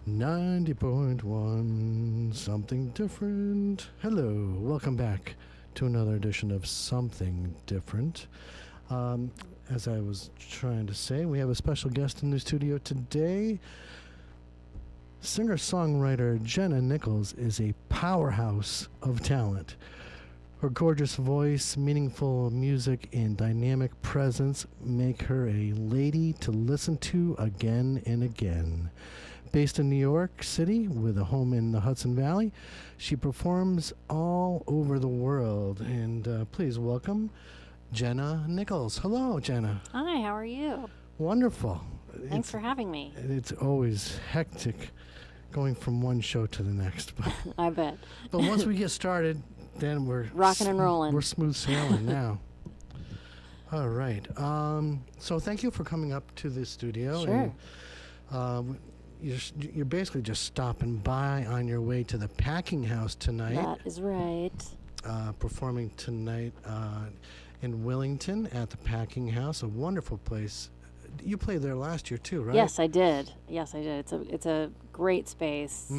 90.1, something different. Hello, welcome back to another edition of Something Different. As I was trying to say, we have a special guest in the studio today. Singer-songwriter Jenna Nicholls is a powerhouse of talent. Her gorgeous voice, meaningful music, and dynamic presence make her a lady to listen to again and again. Based in New York City with a home in the Hudson Valley, she performs all over the world. And please welcome Jenna Nicholls. Hello, Jenna. Hi, how are you? Wonderful. Thanks for having me. It's always hectic going from one show to the next. But I bet. But once we get started, then we're rocking and rolling. We're smooth sailing now. All right. So thank you for coming up to the studio. Sure. And, you're basically just stopping by on your way to the Packing House tonight. That is right. Performing tonight in Willimantic at the Packing House, a wonderful place. You played there last year too, right? Yes, I did. It's a great space,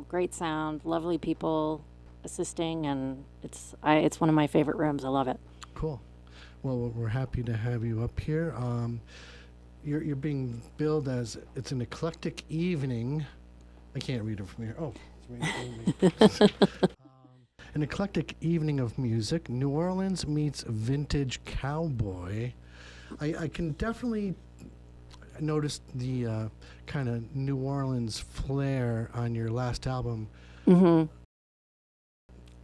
great sound, lovely people assisting, and it's one of my favorite rooms. I love it. Cool. Well, we're happy to have you up here. You're being billed as it's an eclectic evening. I can't read it from here. Oh, it's right. An eclectic evening of music. New Orleans meets vintage cowboy. I can definitely notice the kind of New Orleans flair on your last album. Mm-hmm.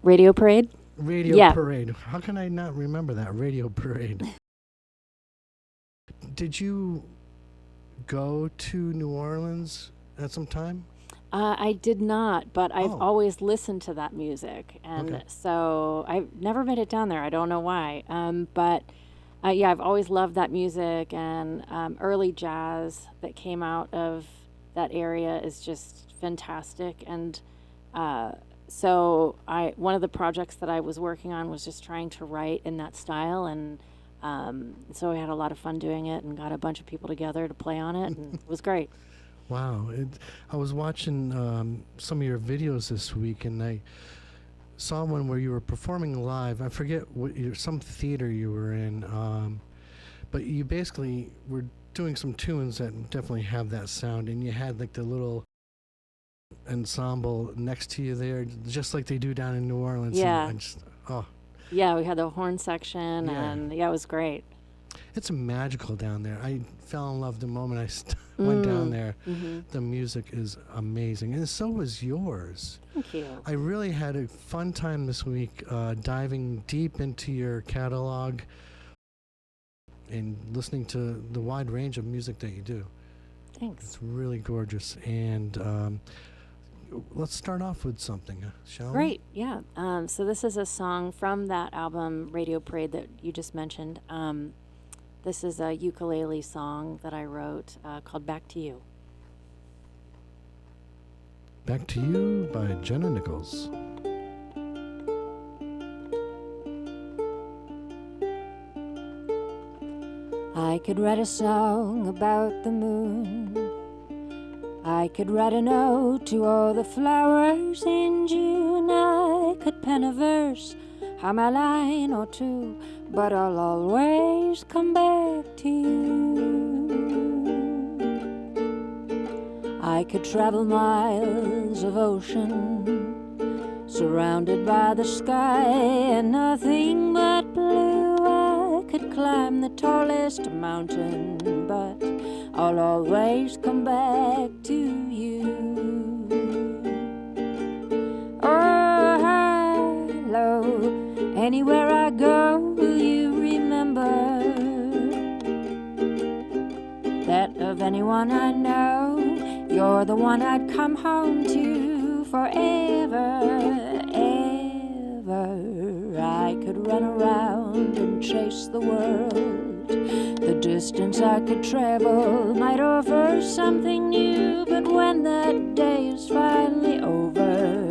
Radio Parade? Radio Parade. How can I not remember that? Radio Parade. Did you go to New Orleans at some time? I did not, but I've always listened to that music, and so I've never made it down there. I don't know why, but I've always loved that music, and early jazz that came out of that area is just fantastic. And so one of the projects that I was working on was just trying to write in that style, and so I had a lot of fun doing it and got a bunch of people together to play on it, and it was great. Wow. I was watching some of your videos this week, and I saw one where you were performing live. I forget some theater you were in, but you basically were doing some tunes that definitely have that sound, and you had like the little ensemble next to you there, just like they do down in New Orleans. Yeah. Yeah, we had the horn section, and it was great. It's magical down there. I fell in love the moment I went down there. Mm-hmm. The music is amazing, and so is yours. Thank you. I really had a fun time this week diving deep into your catalog and listening to the wide range of music that you do. Thanks. It's really gorgeous. And let's start off with something, shall we? Great, yeah. So this is a song from that album, Radio Parade, that you just mentioned. This is a ukulele song that I wrote called Back to You. Back to You by Jenna Nicholls. I could write a song about the moon. I could write a note to all the flowers in June. I could pen a verse, hum a line or two, but I'll always come back to you. I could travel miles of ocean, surrounded by the sky and nothing but blue. I could climb the tallest mountain, but I'll always come back to you. Oh, hello, anywhere I go, will you remember that of anyone I know, you're the one I'd come home to forever, ever. I could run around and chase the world. The distance I could travel might offer something new, but when that day is finally over,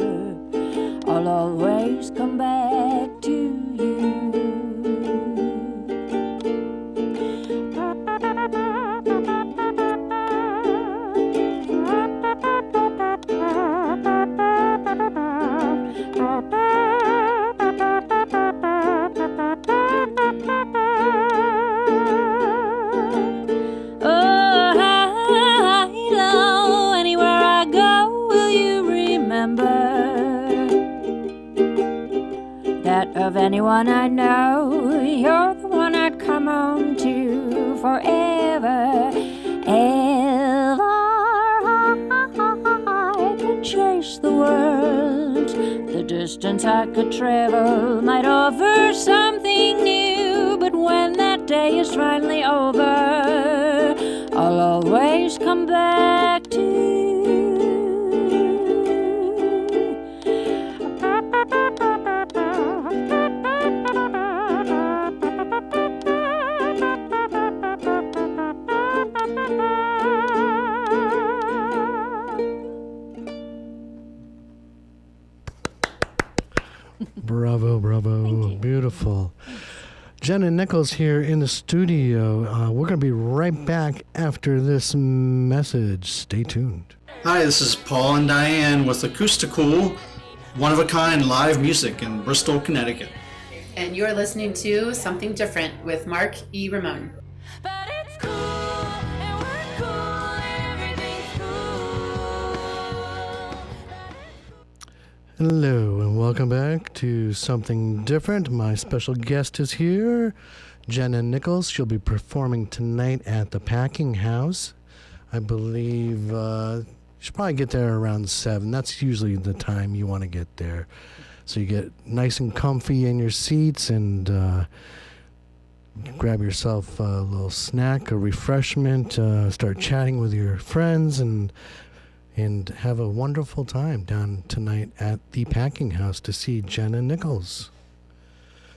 I'll always come back to you. Oh, high, low, anywhere I go, will you remember that of anyone I know, you're the one I'd come home to forever, ever. I could chase the world, the distance I could travel might offer something new, but when that day is finally over, I'll always come back to you. Bravo, bravo. Beautiful. Jenna Nicholls here in the studio. We're going to be right back after this message. Stay tuned. Hi, this is Paul and Diane with Acousticool, one-of-a-kind live music in Bristol, Connecticut. And you're listening to Something Different with Mark E. Ramone. But it's cool, and we're cool, everything's cool. Hello, and welcome back to Something Different. My special guest is here, Jenna Nicholls. She'll be performing tonight at the Packing House. I believe you should probably get there around 7. That's usually the time you want to get there. So you get nice and comfy in your seats and grab yourself a little snack, a refreshment, start chatting with your friends, and have a wonderful time down tonight at the Packing House to see Jenna Nicholls.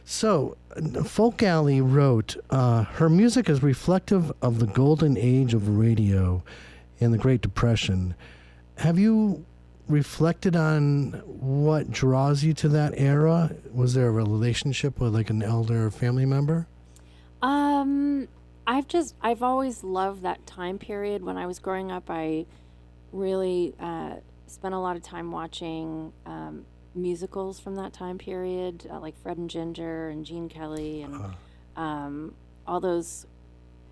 So, Folk Alley wrote, her music is reflective of the golden age of radio in the Great Depression. Have you reflected on what draws you to that era? Was there a relationship with like an elder family member? I've always loved that time period. When I was growing up, I really spent a lot of time watching musicals from that time period, like Fred and Ginger and Gene Kelly, and all those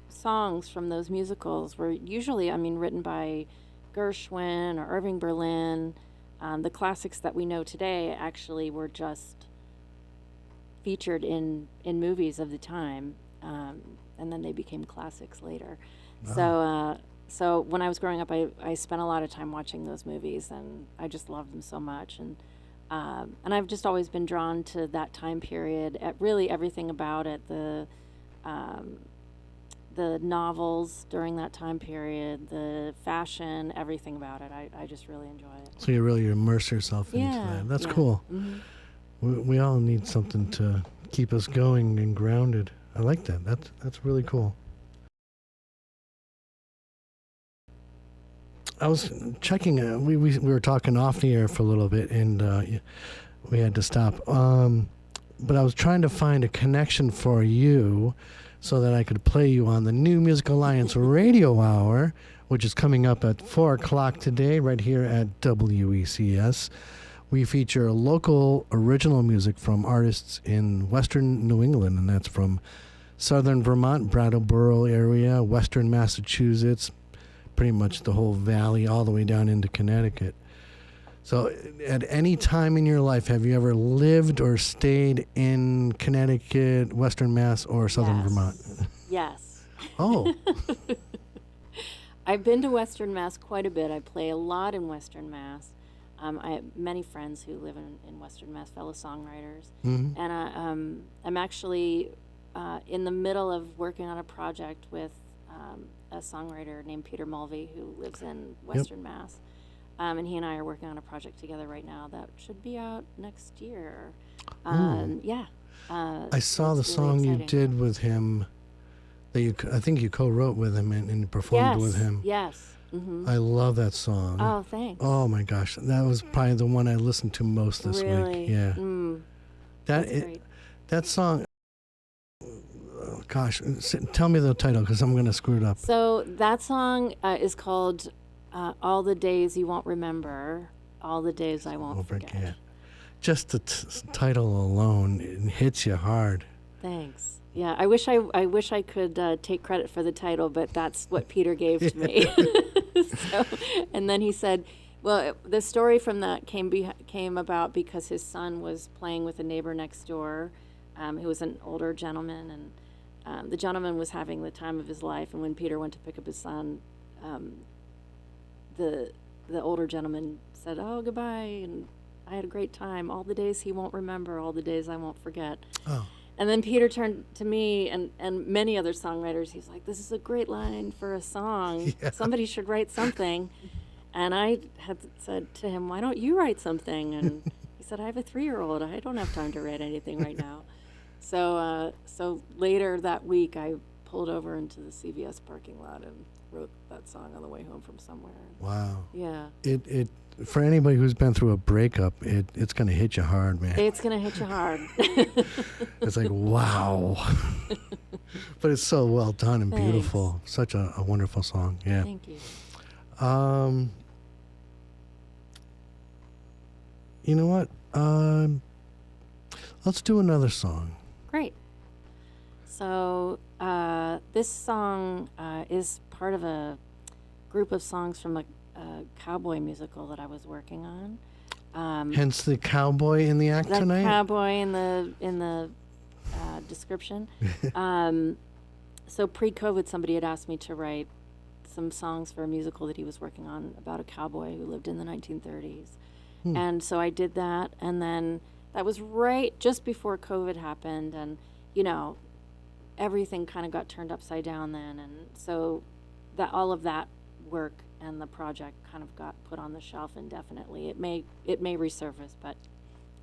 songs from those musicals were usually, written by Gershwin or Irving Berlin. The classics that we know today actually were just featured in movies of the time, and then they became classics later. So when I was growing up, I spent a lot of time watching those movies, and I just loved them so much. And I've just always been drawn to that time period, at really everything about it, the novels during that time period, the fashion, everything about it. I just really enjoy it. So you really immerse yourself into that. That's cool. Mm-hmm. We all need something to keep us going and grounded. I like that. That's really cool. I was checking. We were talking off the air for a little bit, and we had to stop. But I was trying to find a connection for you so that I could play you on the New Music Alliance Radio Hour, which is coming up at 4 o'clock today, right here at WECS. We feature local original music from artists in western New England, and that's from southern Vermont, Brattleboro area, western Massachusetts, pretty much the whole valley, all the way down into Connecticut. So at any time in your life, have you ever lived or stayed in Connecticut, western Mass, or southern Vermont? Yes. Oh. I've been to Western Mass quite a bit. I play a lot in Western Mass. I have many friends who live in Western Mass, fellow songwriters. Mm-hmm. And I'm actually in the middle of working on a project with a songwriter named Peter Mulvey, who lives in Western Mass. And he and I are working on a project together right now that should be out next year. I saw the song you did with him that I think you co-wrote with him and performed with him. Yes. Mm-hmm. I love that song. Oh, thanks. Oh my gosh, that was probably the one I listened to most this Really? week. Yeah. That's great. That song. Gosh, tell me the title because I'm going to screw it up. So that song is called All the Days You Won't Remember, All the Days I Won't Forget. Just the title alone, it hits you hard. Thanks. Yeah, I wish I could take credit for the title, but that's what Peter gave to me. So, and then he said, well, the story from that came about because his son was playing with a neighbor next door, who was an older gentleman, and the gentleman was having the time of his life. And when Peter went to pick up his son, the older gentleman said, "Oh, goodbye," and I had a great time. All the days he won't remember, all the days I won't forget. Oh. And then Peter turned to me and many other songwriters. He's like, "This is a great line for a song. Yeah. Somebody should write something." And I had said to him, "Why don't you write something?" And he said, "I have a 3-year-old. I don't have time to write anything right now." So later that week, I pulled over into the CVS parking lot and wrote that song on the way home from somewhere. Wow. Yeah. It for anybody who's been through a breakup, it's gonna hit you hard, man. It's going to hit you hard. It's like, wow. But it's so well done and Thanks. beautiful. Such a wonderful song. Yeah. Thank you. You know what? Let's do another song. Great. So this song is part of a group of songs from a cowboy musical that I was working on. Hence the cowboy in the act The tonight. cowboy in the description. So pre-COVID, somebody had asked me to write some songs for a musical that he was working on about a cowboy who lived in the 1930s. And so I did that, and then that was right just before COVID happened, and everything kind of got turned upside down then, and so that all of that work and the project kind of got put on the shelf indefinitely. It may resurface, but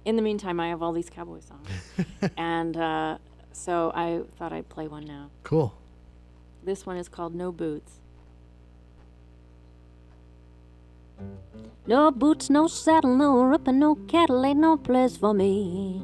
in the meantime, I have all these cowboy songs, and so I thought I'd play one now. Cool. This one is called No Boots. No boots, no saddle, no rope, and no cattle, ain't no place for me.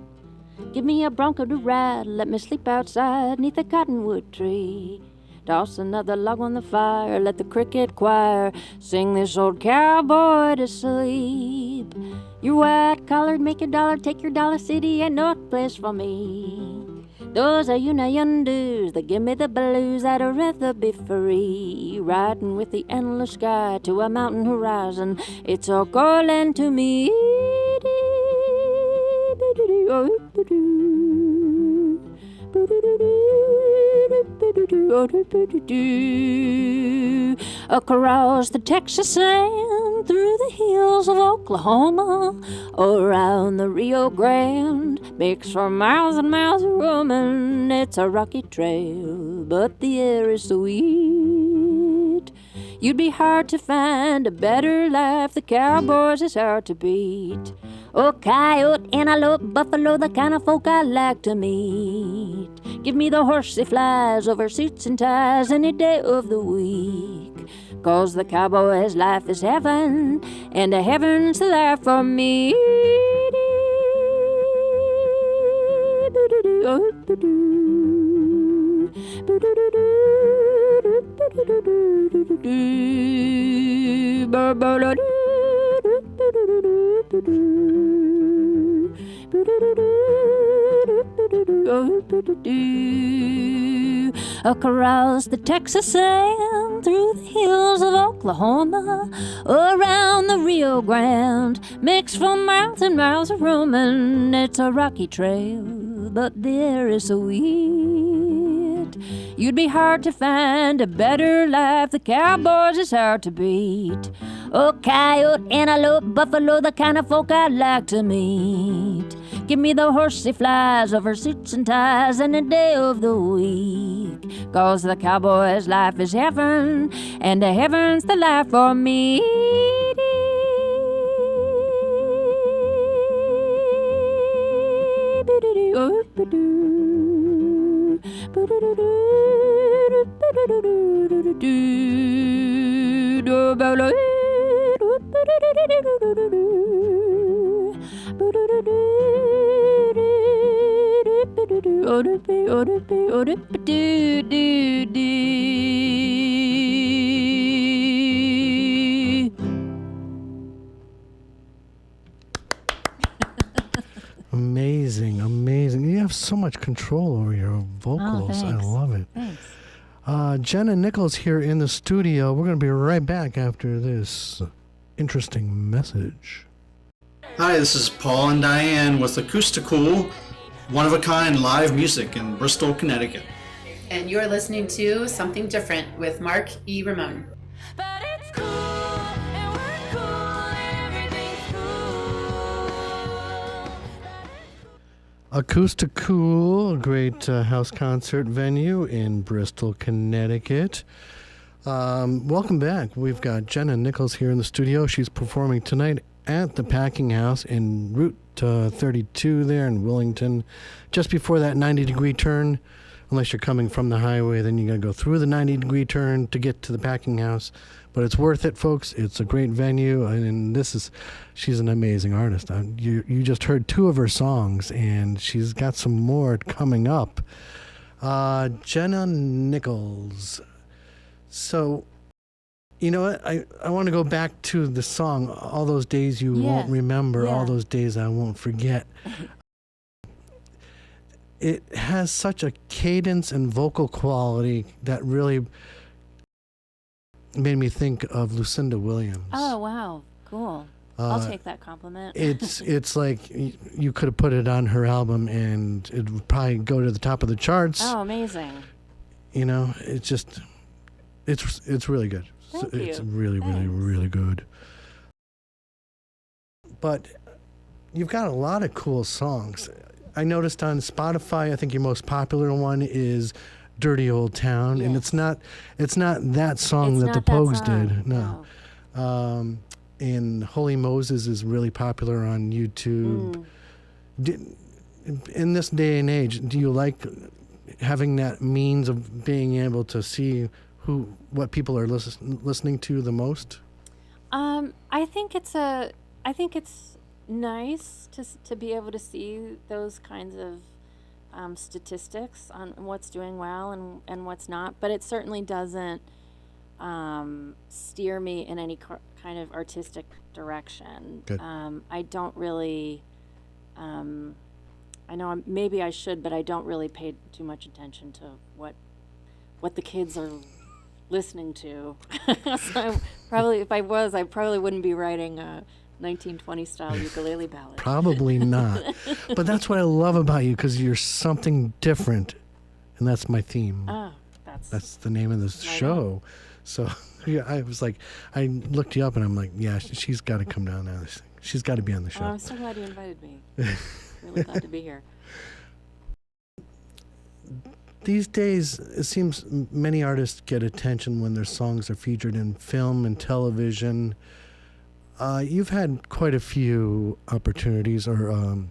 Give me a bronco to ride, let me sleep outside neath a cottonwood tree. Toss another log on the fire, let the cricket choir sing this old cowboy to sleep. You're white-collared, make your dollar, take your dollar, city ain't no place for me. Those are undos that give me the blues, I'd rather be free. Riding with the endless sky to a mountain horizon, it's all calling to me. Across the Texas sand, through the hills of Oklahoma, around the Rio Grande, makes for miles and miles of roaming. It's a rocky trail, but the air is sweet. You'd be hard to find a better life, the cowboys is hard to beat. Oh, coyote, antelope, buffalo, the kind of folk I like to meet. Give me the horse that flies over suits and ties any day of the week. 'Cause the cowboy's life is heaven, and the heaven's the life for me. Across the Texas sand, through the hills of Oklahoma, around the Rio Grande, makes for miles and miles of roaming. It's a rocky trail, but the air is sweet. You'd be hard to find a better life, the cowboys is hard to beat. Oh, coyote, antelope, buffalo, the kind of folk I like to meet. Give me the horse that flies over suits and ties any day of the week. 'Cause the cowboy's life is heaven, and the heaven's the life for me. Amazing, amazing. You have so much control over your vocals. I thanks. love it. Thanks. Jenna Nicholls here in the studio. We're going to be right back after this interesting message. Hi, this is Paul and Diane with Acousticool, one-of-a-kind live music in Bristol, Connecticut. And you're listening to Something Different with Mark E. Ramone. But it's cool, and we're cool, everything's cool. Acousticool, a great house concert venue in Bristol, Connecticut. Welcome back. We've got Jenna Nicholls here in the studio. She's performing tonight at the Packing House in Route 32 there in Willington. Just before that 90-degree turn, unless you're coming from the highway, then you got to go through the 90-degree turn to get to the Packing House. But it's worth it, folks. It's a great venue, and she's an amazing artist. You just heard 2 of her songs, and she's got some more coming up. Jenna Nicholls. So, you know what? I want to go back to the song, All Those Days You Won't Remember, All Those Days I Won't Forget. It has such a cadence and vocal quality that really made me think of Lucinda Williams. Oh, wow. Cool. I'll take that compliment. It's like you could have put it on her album and it would probably go to the top of the charts. Oh, amazing. You know, it's really good. Thank It's you. really, really, Thanks. really good. But you've got a lot of cool songs. I noticed on Spotify, I think your most popular one is Dirty Old Town, and it's not that song It's that not the that Pogues song, did. No. And Holy Moses is really popular on YouTube. In this day and age, do you like having that means of being able to see what people are listening to the most? I think it's nice to be able to see those kinds of statistics on what's doing well and what's not, but it certainly doesn't steer me in any kind of artistic direction. Good. I don't really, I know maybe I should, but I don't really pay too much attention to what the kids are listening to. So if I was, I probably wouldn't be writing a 1920 style ukulele ballad. Probably not. But that's what I love about you, because you're something different, and that's my theme. Oh, That's the name of this show. So yeah, I was like, I looked you up, and I'm like, yeah, she's got to come down now. She's got to be on the show. Oh, I'm so glad you invited me. Really glad to be here. These days, it seems many artists get attention when their songs are featured in film and television. You've had quite a few opportunities of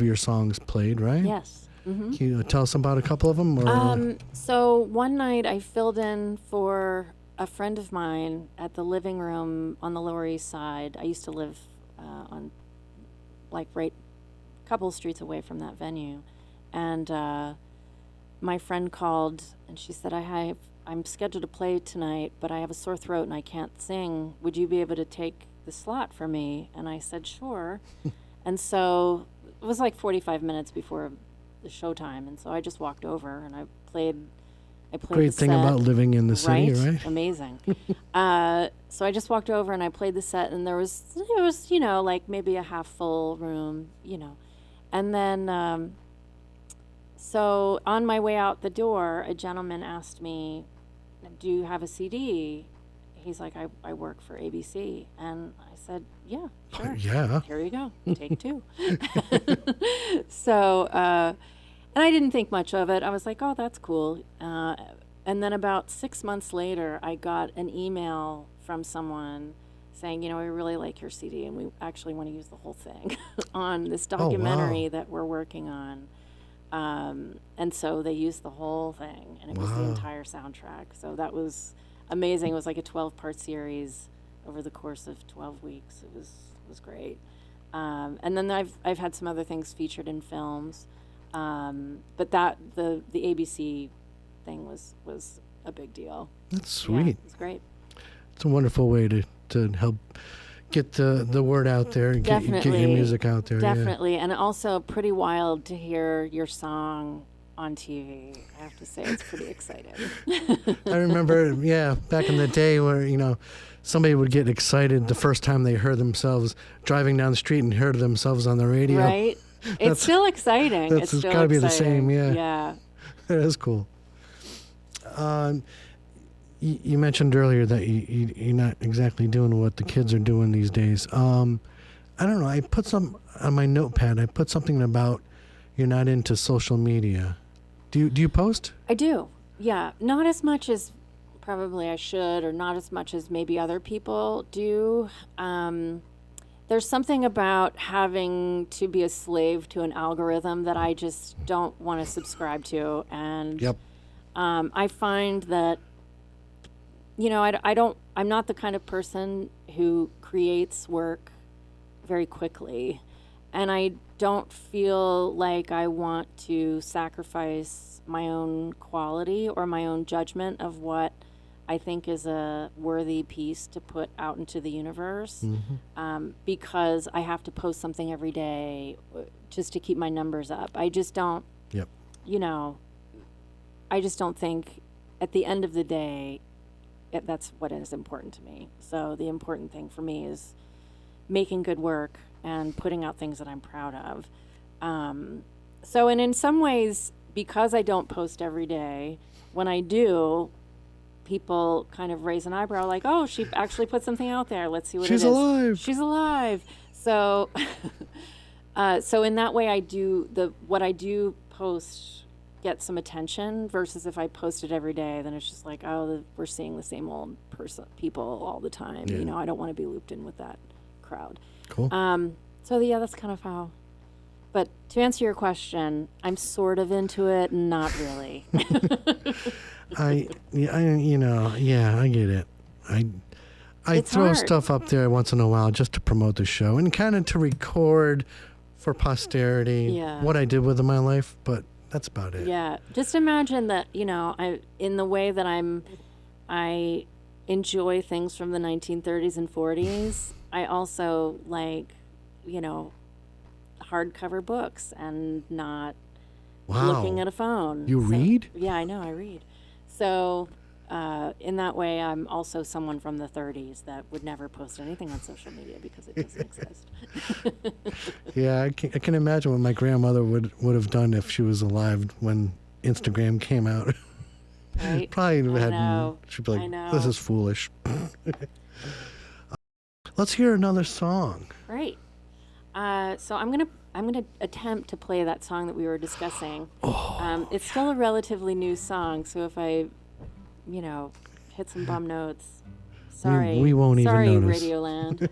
your songs played, right? Yes. Mm-hmm. Can you tell us about a couple of them? Or? So one night I filled in for a friend of mine at the living room on the Lower East Side. I used to live on right a couple streets away from that venue. And my friend called and she said, I'm scheduled to play tonight, but I have a sore throat and I can't sing. Would you be able to take the slot for me? And I said, sure. And so it was like 45 minutes before the showtime, and so I just walked over and I played Great the thing set. about living in the city, right? Amazing. So I just walked over and I played the set, and it was like maybe a half full room, and then so on my way out the door, a gentleman asked me, do you have a CD? He's like, I work for ABC. And I said, yeah, sure. Yeah. Here you go. Take 2. So, and I didn't think much of it. I was like, oh, that's cool. And then about 6 months later, I got an email from someone saying, we really like your CD and we actually want to use the whole thing on this documentary that we're working on. And so they used the whole thing, and it was the entire soundtrack. So that was amazing. It was like a 12-part series over the course of 12 weeks. It was great. And then I've had some other things featured in films, but the ABC thing was a big deal. That's sweet. Yeah, it's great. It's a wonderful way to help get the word out there and get your Definitely. music out there. Definitely. And also pretty wild to hear your song on TV. I have to say, it's pretty exciting. Yeah. I remember, back in the day where, somebody would get excited the first time they heard themselves driving down the street and heard themselves on the radio. Right? It's still exciting. It's still got to be the exciting. same, yeah. Yeah. That is cool. You mentioned earlier that you're not exactly doing what the kids are doing these days. I don't know. I put some on my notepad. I put something about you're not into social media. Do you post? I do. Yeah. Not as much as probably I should, or not as much as maybe other people do. There's something about having to be a slave to an algorithm that I just don't want to subscribe to. And Yep. I find that, I'm not the kind of person who creates work very quickly. And I don't feel like I want to sacrifice my own quality or my own judgment of what I think is a worthy piece to put out into the universe, because I have to post something every day just to keep my numbers up. I just don't, Yep. I just don't think at the end of the day, that's what is important to me. So the important thing for me is making good work and putting out things that I'm proud of. And in some ways, because I don't post every day, when I do, people kind of raise an eyebrow like, oh, she actually put something out there. Let's see what She's it is. alive. She's alive. So, so in that way, what I do post get some attention, versus if I post it every day, then it's just like, oh, we're seeing the same old people all the time. Yeah. I don't want to be looped in with that crowd. Cool. So yeah, that's kind of how. But to answer your question, I'm sort of into it, not really. I get it. I It's throw hard. stuff up there once in a while just to promote the show and kind of to record for posterity Yeah. what I did with my life, but that's about it. Yeah, just imagine that, in the way that I enjoy things from the 1930s and 40s, I also like, hardcover books and not Wow. looking at a phone. You read? Yeah, I know, I read. So, in that way, I'm also someone from the 30s that would never post anything on social media because it doesn't exist. Yeah, I can imagine what my grandmother would have done if she was alive when Instagram came out. Right? Probably I had. know. She'd be I like, know. "This is foolish." Let's hear another song. Right. So I'm gonna attempt to play that song that we were discussing. It's still a relatively new song, so if I, hit some bum notes, sorry. we won't even sorry, notice. Radioland.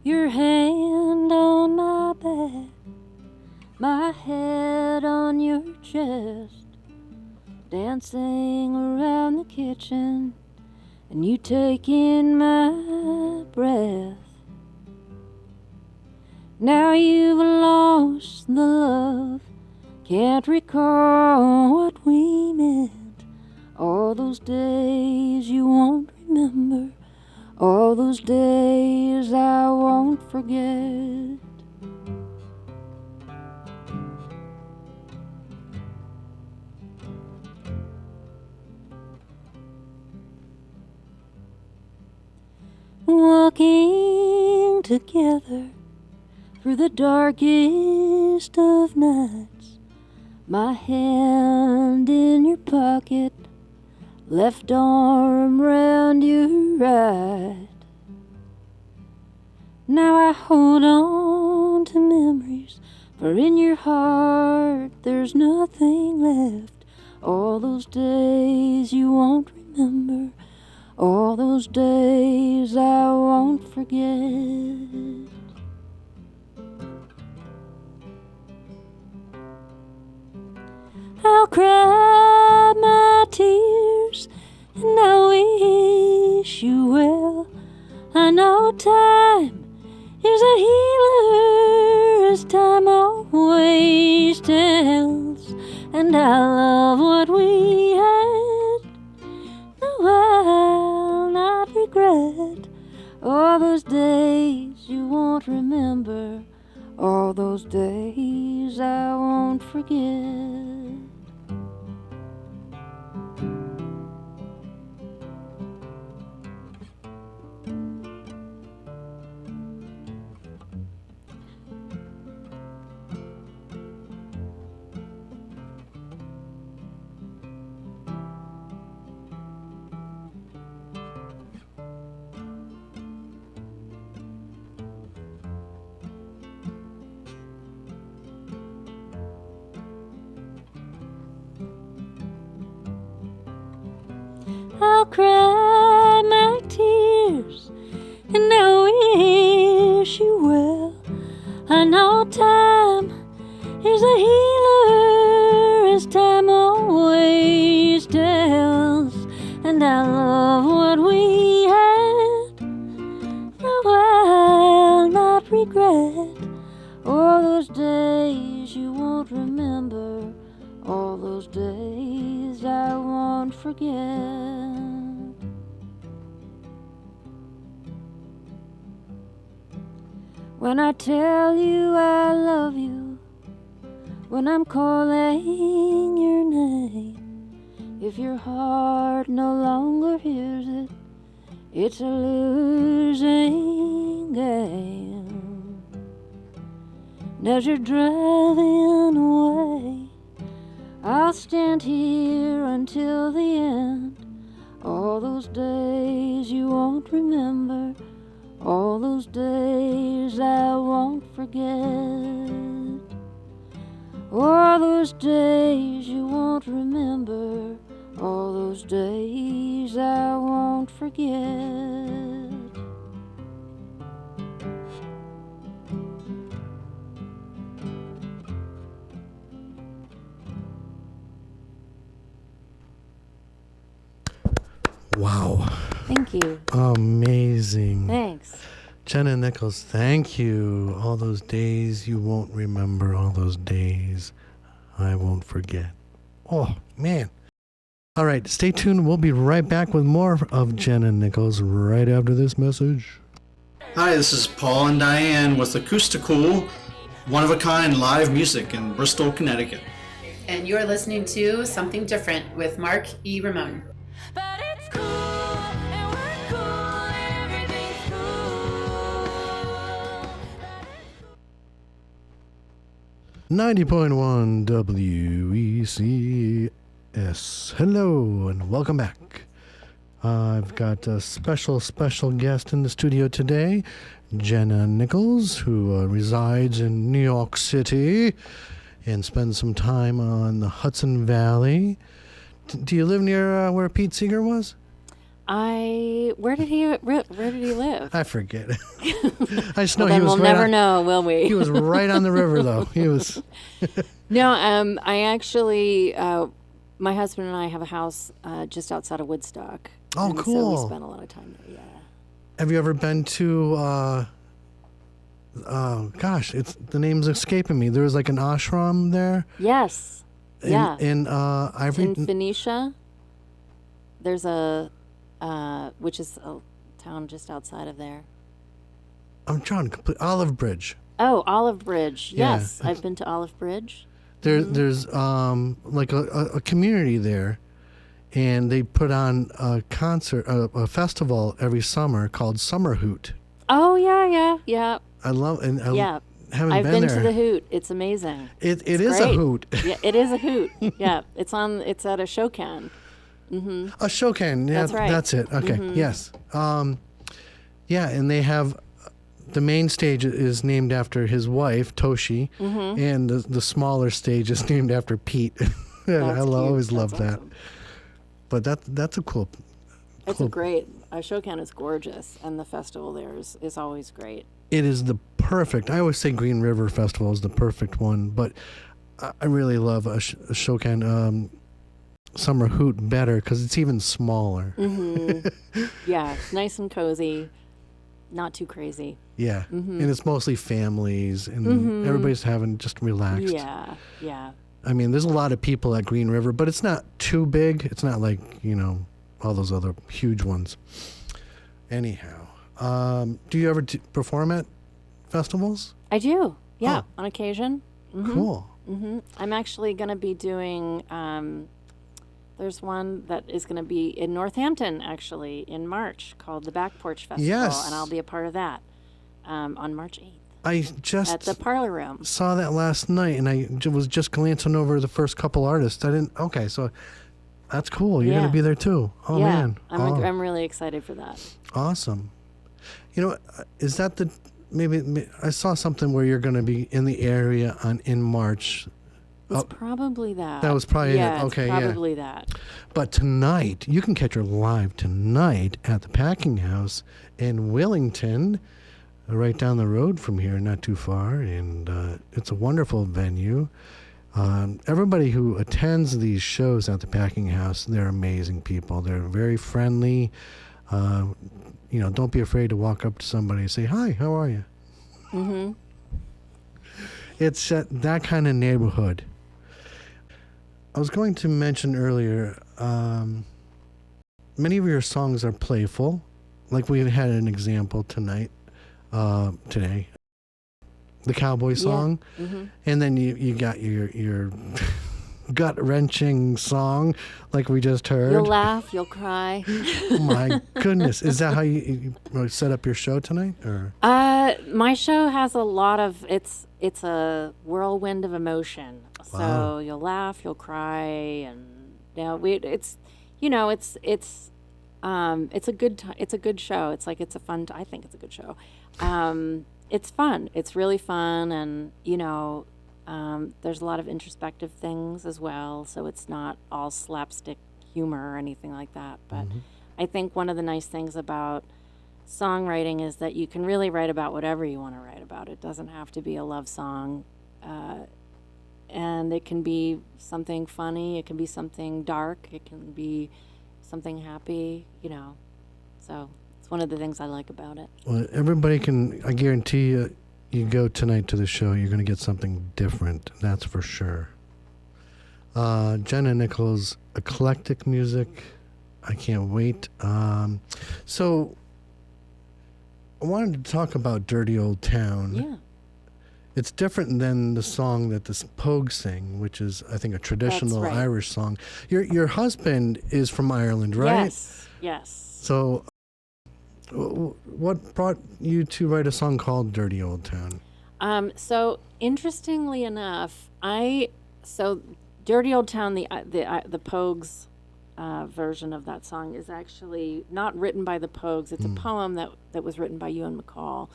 Your hand on my back, my head on your chest, dancing around the kitchen, and you taking my breath. Now you've lost the love, can't recall what we meant. All those days you won't remember, all those days I won't forget. Walking together through the darkest of nights, my hand in your pocket, left arm round your right. Now I hold on to memories, for in your heart there's nothing left. All those days you won't remember, all those days I won't forget. I'll cry my tears and I wish you well. I know time is a healer and I love what we had. No, I'll not regret all those days you won't remember, all those days I won't forget. I'll cry my tears and I wish you well. I know time is a healer, as time always tells, and I love what we had. No, I'll not regret all those days you won't remember, all those days I won't forget. When I tell you I love you, when I'm calling your name, if your heart no longer hears it, it's a losing game. And as you're driving away, I'll stand here until the end. All those days you won't remember, all those days I won't forget. All those days you won't remember, all those days I won't forget. Wow. Thank you. Amazing. Thanks. Jenna Nicholls, thank you. All those days you won't remember, all those days I won't forget. Oh, man. All right, stay tuned. We'll be right back with more of Jenna Nicholls right after this message. Hi, this is Paul and Diane with Acousticool, one-of-a-kind live music in Bristol, Connecticut. And you're listening to Something Different with Mark E. Ramone. But it's cool, and we're cool, everything's cool. 90.1 WECS. Hello and welcome back. I've got a special guest in the studio today, Jenna Nicholls, who resides in New York City and spends some time on the Hudson Valley. Do you live near where Pete Seeger was? Where did he live? I forget. I just know Well, he then was we'll right never on, know, will we? He was right on the river, though. He was. No, I actually, my husband and I have a house just outside of Woodstock. Oh, and cool. So we spent a lot of time there, yeah. Have you ever been to? Gosh, it's the name's escaping me. There was like an ashram there. Yes. Yeah. In Ivory. In Phoenicia, there's a, which is a town just outside of there. I'm trying to complete Olive Bridge. Oh, Olive Bridge. Yeah. Yes, I've been to Olive Bridge. There's like a community there, and they put on a concert, a festival every summer called Summer Hoot. Oh yeah. I love and I Yeah. haven't I've been been there. to the Hoot. It's amazing. It It's is a great. hoot. Yeah, it is a Hoot. Yeah, it's at a Shokan. A Shokan. Yeah, That's right. That's it. Okay. Yes. Yeah, and they have the main stage is named after his wife Toshi, and the smaller stage is named after Pete. And I That's cute. always loved That's that. awesome. But that's a cool. It's a great. Shokan is gorgeous, and the festival there is always great. It is the perfect. I always say Green River Festival is the perfect one, but I really love a Shokan Summer Hoot better because it's even smaller. Yeah, it's nice and cozy, not too crazy. Yeah, and it's mostly families, and everybody's having just relaxed. Yeah. I mean, there's a lot of people at Green River, but it's not too big. It's not like, all those other huge ones. Anyhow, do you ever perform at festivals? I do. Yeah, Oh. on occasion. Cool. I'm actually going to be doing. There's one that is going to be in Northampton actually in March called the Back Porch Festival, Yes. and I'll be a part of that on March 8th I at just the Parlor Room. saw that last night, and I was just glancing over the first couple artists. I didn't. Okay, so that's cool. You're Yeah. gonna be there too. Oh yeah, man, I'm really excited for that. awesome. Is that maybe I saw something where you're gonna be in the area in March. It's probably that. That was probably it. yeah, Okay, it's yeah. probably that. But tonight, you can catch her live tonight at the Packing House in Willington, right down the road from here, not too far. And it's a wonderful venue. Everybody who attends these shows at the Packing House, they're amazing people. They're very friendly. Don't be afraid to walk up to somebody and say, "Hi, how are you?" Mm-hmm. It's that kind of neighborhood. I was going to mention earlier, many of your songs are playful. Like we had an example today, the cowboy song. Mm-hmm. And then you got your gut-wrenching song like we just heard. You'll laugh, you'll cry. Oh my goodness. Is that how you set up your show tonight? Or My show has a lot of it's a whirlwind of emotion. Wow. So you'll laugh, you'll cry, and it's a good show. It's like I think it's a good show. It's fun. It's really fun, and there's a lot of introspective things as well. So it's not all slapstick humor or anything like that. But I think one of the nice things about songwriting is that you can really write about whatever you want to write about. It doesn't have to be a love song, and it can be something funny. It can be something dark. It can be something happy. So it's one of the things I like about it. well, everybody I guarantee you go tonight to the show, you're going to get something different. That's for sure. Jenna Nicholls, eclectic music. I can't wait. So I wanted to talk about Dirty Old Town. Yeah. It's different than the song that the Pogues sing, which is, I think, a traditional right. Irish song. Your husband is from Ireland, right? Yes. So what brought you to write a song called Dirty Old Town? So interestingly enough, Dirty Old Town, the Pogues version of that song is actually not written by the Pogues. It's a poem that was written by Ewan MacColl,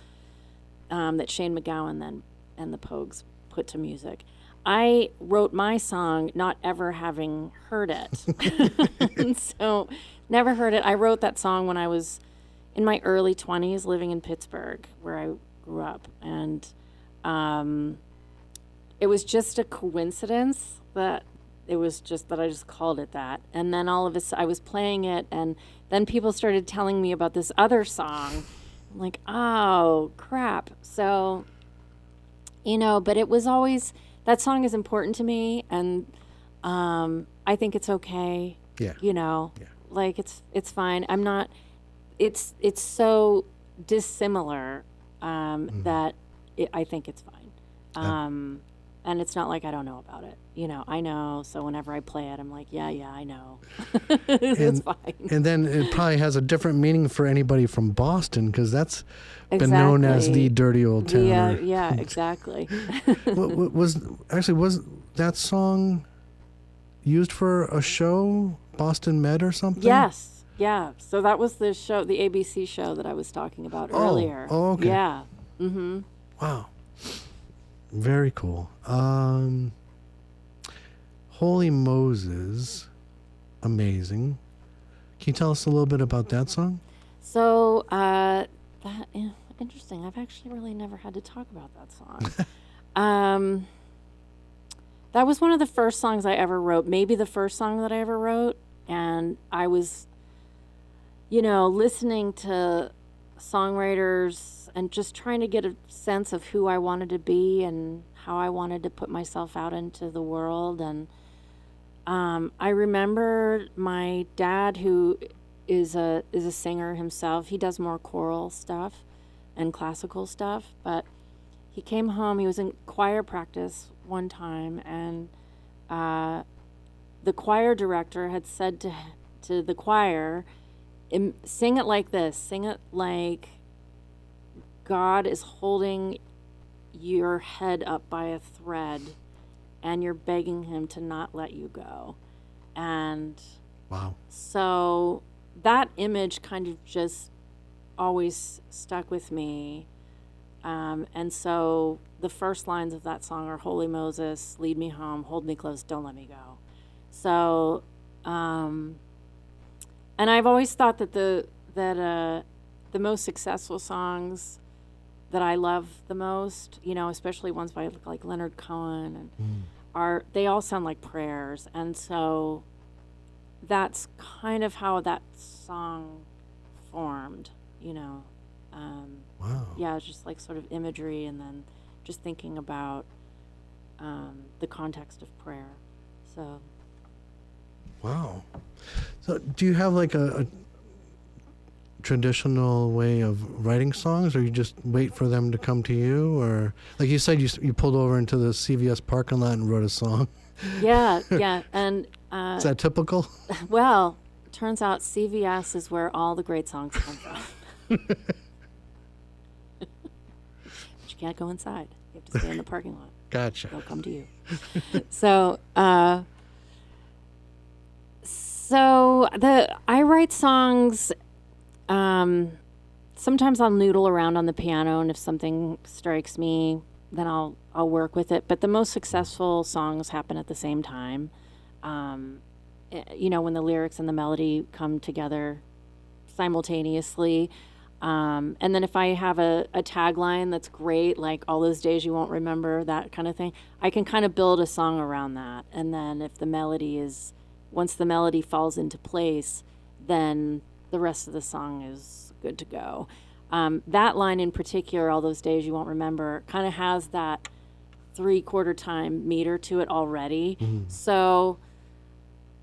that Shane MacGowan and the Pogues put to music. I wrote my song not ever having heard it. So never heard it. I wrote that song when I was in my early 20s living in Pittsburgh, where I grew up. And it was just a coincidence that I just called it that. And then all of a sudden I was playing it, and then people started telling me about this other song. I'm like, oh, crap. So, but it was always, that song is important to me, and I think it's okay. Yeah. Yeah. Like it's fine. I'm not, it's so dissimilar that I think it's fine. And it's not like I don't know about it. I know. So whenever I play it, I'm like, yeah, I know. It's fine. And then it probably has a different meaning for anybody from Boston, because that's been known as the Exactly. Dirty Old Town. Yeah, exactly. Was that song used for a show, Boston Med or something? Yes. Yeah. So that was the show, the ABC show that I was talking about earlier. Oh, okay. Yeah. Mm-hmm. Wow. Very cool. Holy Moses, amazing. Can you tell us a little bit about that song? So interesting. I've actually really never had to talk about that song. That was one of the first songs I ever wrote, maybe the first song that I ever wrote. And I was, listening to songwriters and just trying to get a sense of who I wanted to be and how I wanted to put myself out into the world. And I remember my dad, who is a singer himself. He does more choral stuff and classical stuff, but he came home. He was in choir practice one time, and the choir director had said to the choir, sing it like this, sing it like God is holding your head up by a thread and you're begging him to not let you go. And Wow. so that image kind of just always stuck with me. And so the first lines of that song are, Holy Moses, lead me home, hold me close, don't let me go. So, and I've always thought that the most successful songs that I love the most, especially ones by like Leonard Cohen, and they all sound like prayers. And so that's kind of how that song formed, Wow. Yeah, it's just like sort of imagery, and then just thinking about the context of prayer. So. Wow. So do you have like a traditional way of writing songs, or you just wait for them to come to you? Or like you said, you pulled over into the CVS parking lot and wrote a song. Yeah. And Is that typical? well, turns out CVS is where all the great songs come from. But you can't go inside. You have to stay in the parking lot. Gotcha. They'll come to you. So I write songs. Sometimes I'll noodle around on the piano, and if something strikes me, then I'll work with it. But the most successful songs happen at the same time. When the lyrics and the melody come together simultaneously. And then if I have a tagline that's great, like all those days you won't remember, that kind of thing, I can kind of build a song around that. And then if the melody once the melody falls into place, then the rest of the song is good to go. That line in particular, all those days you won't remember, kind of has that 3/4 time meter to it already. So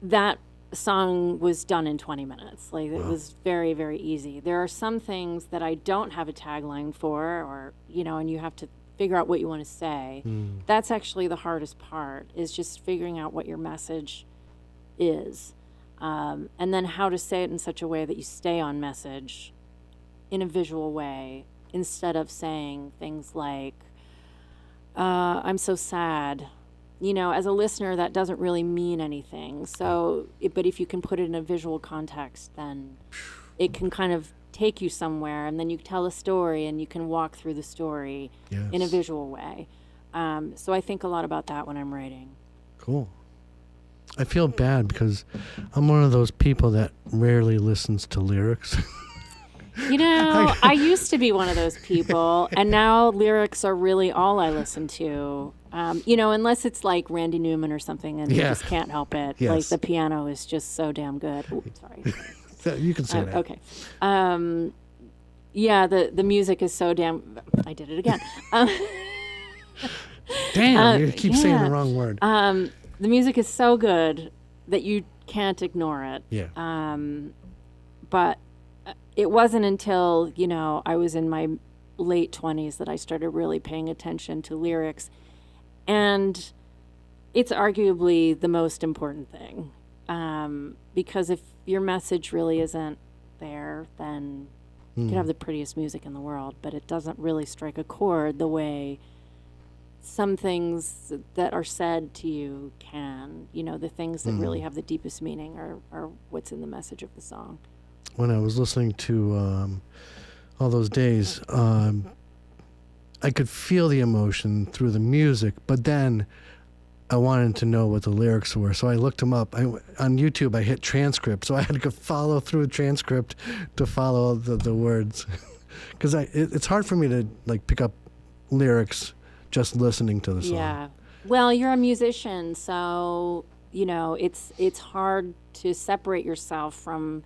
that song was done in 20 minutes. Like, it was very, very easy. There are some things that I don't have a tagline for, or, and you have to figure out what you want to say. That's actually the hardest part, is just figuring out what your message is. And then how to say it in such a way that you stay on message in a visual way, instead of saying things like, I'm so sad. As a listener, that doesn't really mean anything. So, but if you can put it in a visual context, then it can kind of take you somewhere, and then you tell a story, and you can walk through the story in a visual way. So I think a lot about that when I'm writing. Cool. I feel bad because I'm one of those people that rarely listens to lyrics. I used to be one of those people, and now lyrics are really all I listen to. Unless it's like Randy Newman or something, and you just can't help it. Yes. Like, the piano is just so damn good. Ooh, sorry. You can say that. Okay. The music is so damn. I did it again. Damn, you keep saying the wrong word. The music is so good that you can't ignore it. Yeah. But it wasn't until, I was in my late 20s that I started really paying attention to lyrics. And it's arguably the most important thing. Because if your message really isn't there, then you can have the prettiest music in the world, but it doesn't really strike a chord the way some things that are said to you can. The things that really have the deepest meaning are what's in the message of the song. When I was listening to All Those Days, I could feel the emotion through the music, but then I wanted to know what the lyrics were, so I looked them up. On YouTube, I hit transcript, so I had to follow through a transcript to follow the words. Because it's hard for me to pick up lyrics just listening to the song. Yeah. Well, you're a musician, so, it's hard to separate yourself from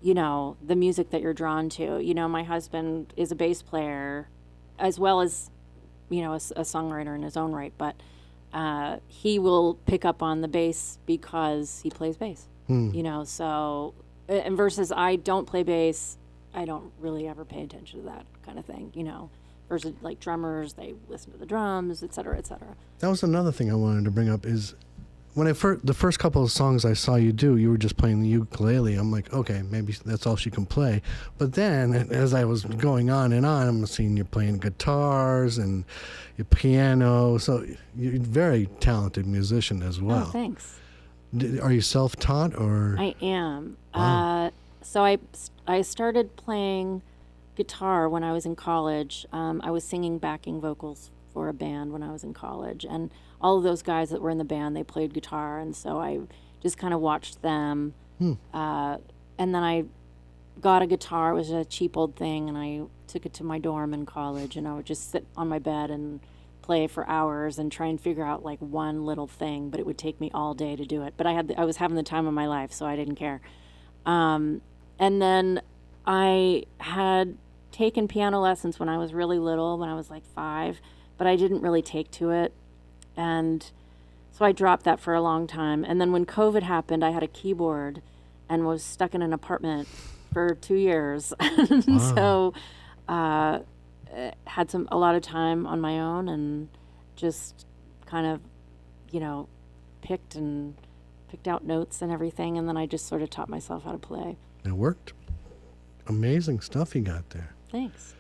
the music that you're drawn to. My husband is a bass player as well as, a songwriter in his own right, but he will pick up on the bass because he plays bass. So, and versus I don't play bass, I don't really ever pay attention to that kind of thing, versus like drummers, they listen to the drums, et cetera, et cetera. That was another thing I wanted to bring up is when the first couple of songs I saw you do, you were just playing the ukulele. I'm like, okay, maybe that's all she can play. But then as I was going on and on, I'm seeing you're playing guitars and your piano. So you're a very talented musician as well. Oh, thanks. Are you self-taught or? I am. Wow. So I started playing guitar when I was in college. I was singing backing vocals for a band when I was in college, and all of those guys that were in the band, they played guitar, and so I just kind of watched them. And then I got a guitar. It was a cheap old thing, and I took it to my dorm in college, and I would just sit on my bed and play for hours and try and figure out like one little thing, but it would take me all day to do it. But I was having the time of my life, so I didn't care. And then I had taken piano lessons when I was really little, when I was like 5, but I didn't really take to it. And so I dropped that for a long time. And then when COVID happened, I had a keyboard and was stuck in an apartment for 2 years. And so had a lot of time on my own and just kind of, picked out notes and everything. And then I just sort of taught myself how to play. It worked. Amazing stuff you got there. Thanks.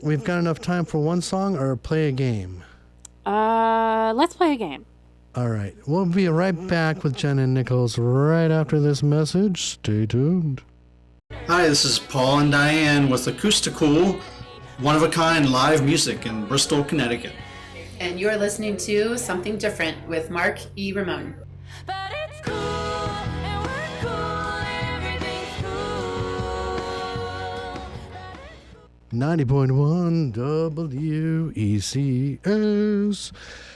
We've got enough time for one song or play a game. Let's play a game. All right. We'll be right back with Jenna Nicholls right after this message. Stay tuned. Hi, this is Paul and Diane with Acousticool, one-of-a-kind live music in Bristol, Connecticut. And you're listening to Something Different with Mark E. Ramone. But it's cool, and we're cool, everything's cool. 90.1 WECS.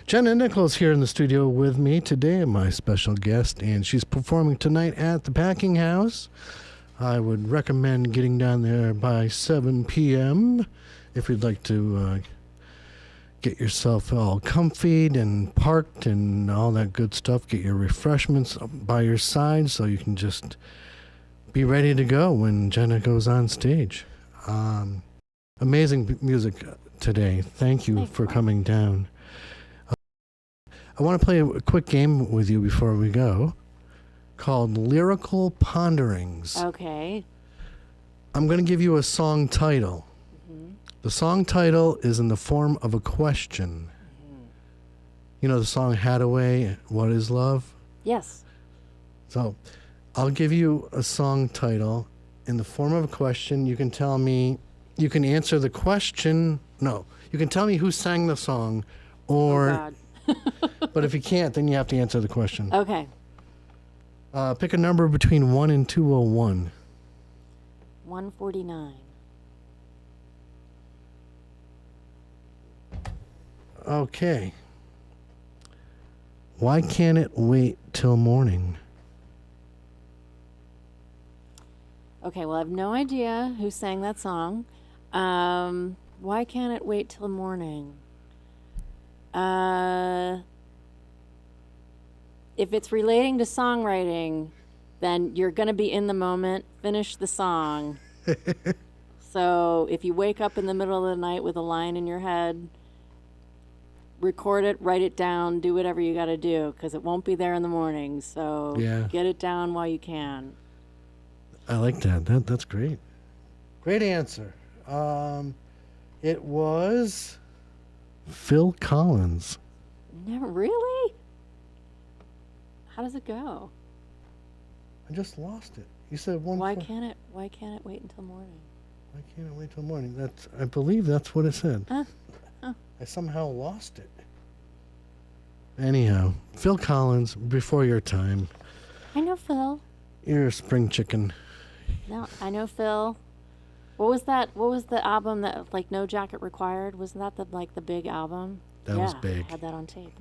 Jenna Nicholls here in the studio with me today, my special guest, and she's performing tonight at the Packing House. I would recommend getting down there by 7 p.m. if you'd like to get yourself all comfied and parked and all that good stuff. Get your refreshments by your side so you can just be ready to go when Jenna goes on stage. Amazing music today. Thank you for coming down. I want to play a quick game with you before we go called Lyrical Ponderings. Okay. I'm going to give you a song title. The song title is in the form of a question. You know the song Hathaway, What is Love? Yes. So I'll give you a song title in the form of a question. You can tell me, you can answer the question. No, you can tell me who sang the song or, God. but if you can't, then you have to answer the question. Okay. Pick a number between 1 and 201. 149. Okay. Why can't it wait till morning? Okay, well, I have no idea who sang that song. Why can't it wait till morning? If it's relating to songwriting, then you're going to be in the moment, finish the song. So if you wake up in the middle of the night with a line in your head, record it, write it down, do whatever you got to do, because it won't be there in the morning. So get it down while you can. I like that. That's great. Great answer. It was Phil Collins. Never really? How does it go? I just lost it. You said one. Why can't it wait until morning? Why can't it wait till morning? I believe that's what it said. Oh. I somehow lost it. Anyhow, Phil Collins, Before Your Time. I know Phil. You're a spring chicken. No, I know Phil. What was that? What was the album that like No Jacket Required? Wasn't that the big album? That was big. I had that on tape.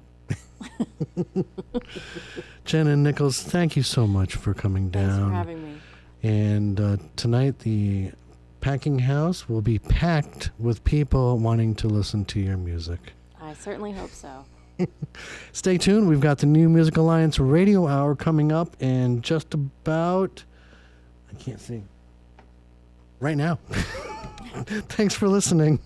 Jenna Nicholls, thank you so much for coming Thanks down. for having me. And tonight, the packing house will be packed with people wanting to listen to your music. I certainly hope so. Stay tuned. We've got the New Music Alliance Radio Hour coming up in just about, I can't see, right now. Thanks for listening.